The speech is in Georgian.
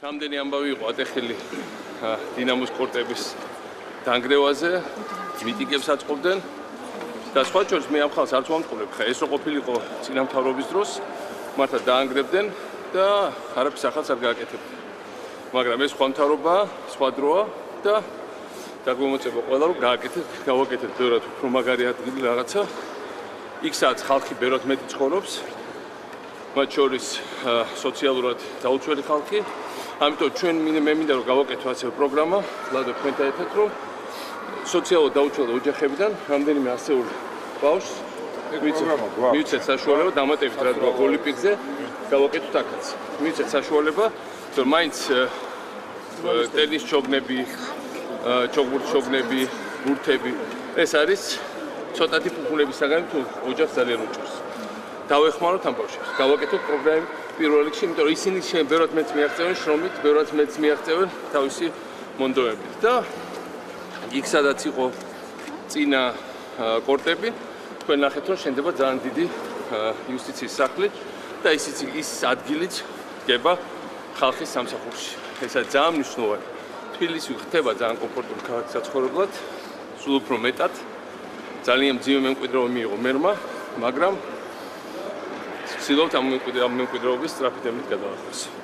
Რამდენი ამბავი იყო ატეხილი დინამოს კორტების დანგრევაზე, მიტინგებს აწყობდნენ და სხვა შორის მე ამ ხალხს არც ვამწყობლებ, ხა ეს რო ყოფილიყო წინამთავრობის დროს, მართლა დაანგრევდნენ და არაფერს ახალს არ გააკეთებდნენ. მაგრამ ეს სხვა მთავრობაა, სხვა დროა და დაგვემოწება ყველა რომ გავაკეთეთ ბევრად უფრო მაგარი ადგილი რაღაცა. იქ სადაც ხალხი ბევრად მეტი ცხოვრობს, მათ შორის სოციალურად დაუცველი ხალხი. ამიტომ ჩვენ მე მინდა რომ გავაკეთო ასე პროგრამა, ლადო თქვენთან ერთად რომ სოციალურად დაუცველ ოჯახებიდან რამდენიმე ასეული ბავშვს მივცეთ საშუალება დამატებით რა თქვა ოლიმპიკზე გავაკეთოთ აქაც. მივცეთ საშუალება რომ მაინც ტენის ჩოგნები, ჩოგბურთის ჩოგნები, ბურთები ეს არის ცოტათი ფუფუნების საგანი თუ ოჯახს ძალიან უჭირს. დავეხმაროთ ამ ბავშვებს. გავაკეთოთ პროგრამები პირველ რიგში, იმიტომ რომ ისინი ბევრად მეც მიაღწევენ შრომით, ბევრად მეც მიაღწევენ თავისი მონდომებით და იქ სადაც იყო წინა კორტები, თქვენ ნახეთ რომ შენდება ძალიან დიდი იუსტიციის სახლი და ის ადგილიც დგება ხალხის სამსახურში. ესა ძალიან მნიშვნელოვანი. თბილისი ხდება ძალიან კომფორტული ქალაქი საცხოვრებლად, სულ უფრო მეტად. ძალიან მძიმე მემკვიდრეობა მიიღო მერმა, მაგრამ ვცდილობთ ამ მემკვიდრეობის სწრაფი ტემპით გადავახოს.